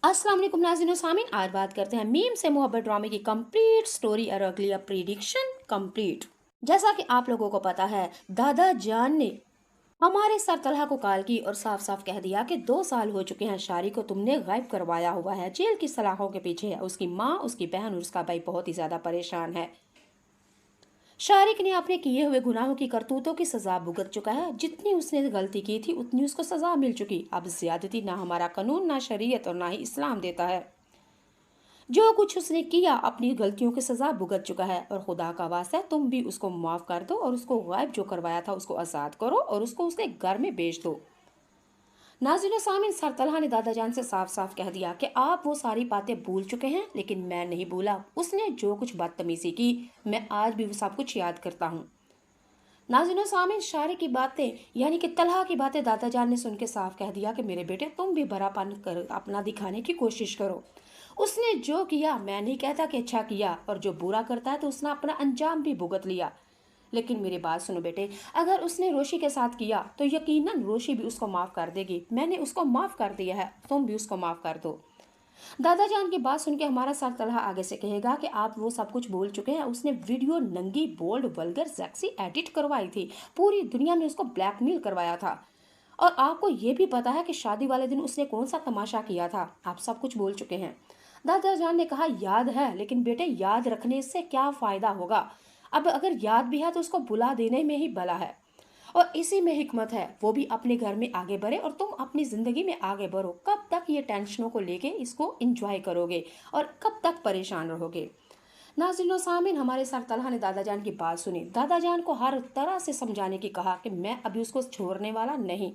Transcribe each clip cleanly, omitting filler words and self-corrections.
अस्सलाम वालेकुम नाज़रीन और सामीन। आज बात करते हैं मीम से मोहब्बत ड्रामे की कंप्लीट स्टोरी और अगली प्रिडिक्शन कंप्लीट। जैसा कि आप लोगों को पता है, दादा जान ने हमारे सर तलहा को कॉल की और साफ साफ कह दिया कि 2 साल हो चुके हैं शारी को तुमने गायब करवाया हुआ है, जेल की सलाखों के पीछे है। उसकी माँ, उसकी बहन और उसका भाई बहुत ही ज्यादा परेशान है। शारिक ने अपने किए हुए गुनाहों की करतूतों की सजा भुगत चुका है। जितनी उसने गलती की थी उतनी उसको सजा मिल चुकी। अब ज्यादती ना हमारा कानून, ना शरीयत और ना ही इस्लाम देता है। जो कुछ उसने किया अपनी गलतियों की सजा भुगत चुका है। और खुदा का वास्ता है तुम भी उसको माफ कर दो और उसको गायब जो करवाया था उसको आजाद करो और उसको उसके घर में भेज दो। नाज़रीन सामीन, सर तलहा ने दादा जान से साफ साफ कह दिया कि आप वो सारी बातें भूल चुके हैं, लेकिन मैं नहीं भूला। उसने जो कुछ बदतमीजी की, मैं आज भी वो सब कुछ याद करता हूँ। नाज़रीन सामीन, शारी की बातें यानी कि तलहा की बातें दादा जान ने सुन के साफ कह दिया कि मेरे बेटे तुम भी बड़ापन कर अपना दिखाने की कोशिश करो। उसने जो किया, मैं नहीं कहता कि अच्छा किया, और जो बुरा करता है तो उसने अपना अंजाम भी भुगत लिया। लेकिन मेरी बात सुनो बेटे, अगर उसने रोशी के साथ किया तो यकीनन रोशी भी उसको माफ कर देगी। मैंने उसको माफ कर दिया है, तुम भी उसको माफ कर दो। दादा जान की बात सुन के हमारा सर तलहा आगे से कहेगा कि आप वो सब कुछ बोल चुके हैं। उसने वीडियो नंगी, बोल्ड, वल्गर, सेक्सी एडिट करवाई थी। पूरी दुनिया ने उसको ब्लैकमेल करवाया था। और आपको ये भी पता है कि शादी वाले दिन उसने कौन सा तमाशा किया था। आप सब कुछ बोल चुके हैं। दादा जान ने कहा याद है, लेकिन बेटे याद रखने से क्या फायदा होगा। अब अगर याद भी है तो उसको बुला देने में ही भला है। और इसी में हिकमत है। वो भी अपने घर में आगे बढ़े और तुम अपनी जिंदगी में आगे बढ़ो। कब तक ये टेंशनों को लेके इसको एंजॉय करोगे और कब तक परेशान रहोगे। नाज़रीन और सामीन, हमारे सर तलहा ने दादा जान की बात सुनी। दादा जान को हर तरह से समझाने की कहा कि मैं अभी उसको छोड़ने वाला नहीं।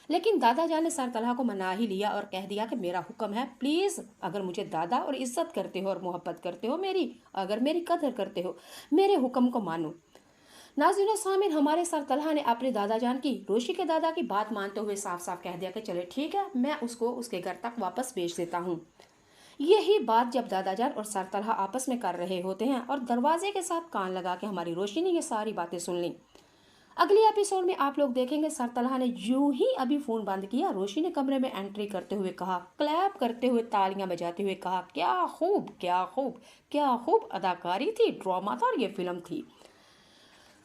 लेकिन दादा जान ने सर तलहा को मना ही लिया और कह दिया कि मेरा हुक्म है, प्लीज अगर मुझे दादा और इज्जत करते हो और मोहब्बत करते हो मेरी, अगर मेरी कदर करते हो, मेरे हुक्म को मानो। नाज़रीन सामीन, हमारे सर तलहा ने अपने दादा जान की रोशी के दादा की बात मानते हुए साफ साफ कह दिया कि चले ठीक है, मैं उसको उसके घर तक वापस भेज देता हूँ। यही बात जब दादा जान और सर तलहा आपस में कर रहे होते हैं और दरवाजे के साथ कान लगा के हमारी रोशी ने ये सारी बातें सुन ली। अगले एपिसोड में आप लोग देखेंगे सर तलहा ने यूं ही अभी फोन बंद किया, रोशी ने कमरे में एंट्री करते हुए कहा, क्लैप करते हुए, तालियां बजाते हुए कहा, क्या खूब, क्या खूब, क्या खूब अदाकारी थी, ड्रामा था और ये फिल्म थी।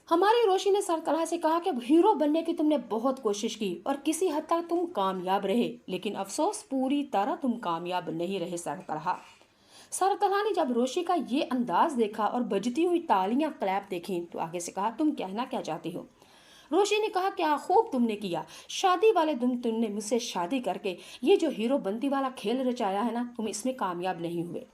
हमारी रोशी ने सर तलहा से कहा कि हीरो बनने की तुमने बहुत कोशिश की और किसी हद तक तुम कामयाब रहे, लेकिन अफसोस पूरी तरह तुम कामयाब नहीं रहे सर तलहा। सर तलहा ने जब रोशी का ये अंदाज देखा और बजती हुई तालियां, क्लैप देखी तो आगे से कहा, तुम कहना क्या चाहती हो। रोशी ने कहा, क्या खूब तुमने किया। शादी वाले दिन तुमने मुझसे शादी करके ये जो हीरो बनती वाला खेल रचाया है ना, तुम इसमें कामयाब नहीं हुए।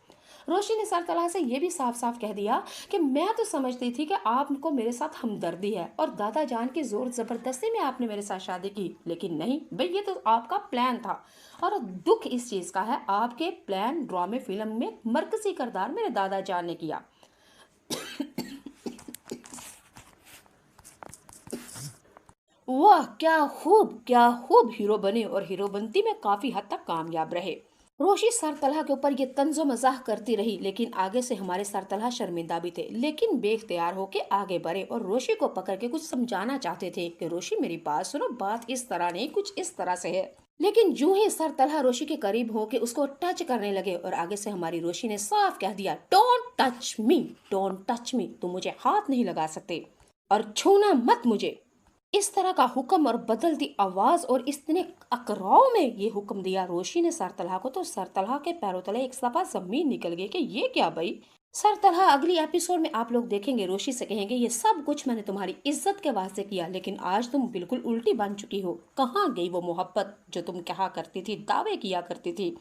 रोशी ने सर तलहा से ये भी साफ साफ कह दिया कि मैं तो समझती थी कि आपको मेरे साथ हमदर्दी है और दादा जान की जोर जबरदस्ती में आपने मेरे साथ शादी की, लेकिन नहीं भाई, ये तो आपका प्लान था। और दुख इस चीज का है, आपके प्लान ड्रामे फिल्म में मरकजी किरदार मेरे दादा जान ने किया। वाह, क्या खूब हीरो बने और हीरो बनती में काफी हद तक कामयाब रहे। रोशी सर तलहा के ऊपर ये तंजो मजाक करती रही, लेकिन आगे से हमारे सर तलहा शर्मिंदा भी थे, लेकिन बेख्तियार होके आगे बढ़े और रोशी को पकड़ के कुछ समझाना चाहते थे कि रोशी मेरी बात सुनो, बात इस तरह नहीं, कुछ इस तरह से है। लेकिन यूं ही सर तलहा रोशी के करीब होके उसको टच करने लगे और आगे से हमारी रोशी ने साफ कह दिया, don't touch me, don't touch me, तुम मुझे हाथ नहीं लगा सकते और छूना मत मुझे। इस तरह का हुक्म और बदलती आवाज और इतने अकराव में ये हुक्म दिया रोशी ने सर तलहा को, तो सर तलहा के पैरों तले एक सफा जमीन निकल गई कि ये क्या भाई। सर तलहा अगली एपिसोड में आप लोग देखेंगे रोशी से कहेंगे, ये सब कुछ मैंने तुम्हारी इज्जत के वास्ते किया, लेकिन आज तुम बिल्कुल उल्टी बन चुकी हो। कहाँ गई वो मोहब्बत जो तुम कहा करती थी, दावे किया करती थी।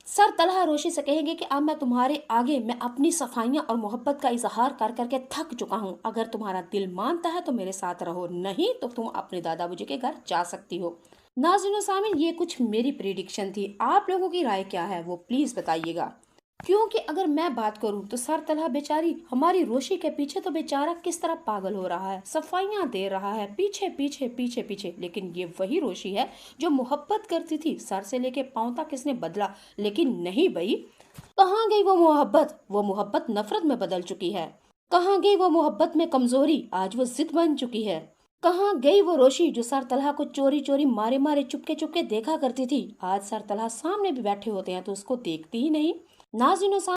सर तलहा रोशी से कहेंगे कि अब मैं तुम्हारे आगे मैं अपनी सफाइयां और मोहब्बत का इजहार कर करके थक चुका हूं। अगर तुम्हारा दिल मानता है तो मेरे साथ रहो, नहीं तो तुम अपने दादा बुजी के घर जा सकती हो। नाज़रीन सामीन, ये कुछ मेरी प्रिडिक्शन थी, आप लोगों की राय क्या है वो प्लीज बताइएगा। क्योंकि अगर मैं बात करूं तो सर तलहा बेचारी हमारी रोशी के पीछे तो बेचारा किस तरह पागल हो रहा है, सफाइयां दे रहा है पीछे पीछे पीछे पीछे, लेकिन ये वही रोशी है जो मोहब्बत करती थी, सर से लेके पांव तक किसने बदला, लेकिन नहीं भाई। कहाँ गई वो मोहब्बत, वो मोहब्बत नफरत में बदल चुकी है। कहाँ गई वो मोहब्बत में कमजोरी, आज वो जिद बन चुकी है। कहाँ गई वो रोशी जो सर तलहा को चोरी चोरी मारे मारे चुपके चुपके देखा करती थी। आज सर तलहा सामने भी बैठे होते हैं तो उसको देखती ही नहीं। नाज़रीन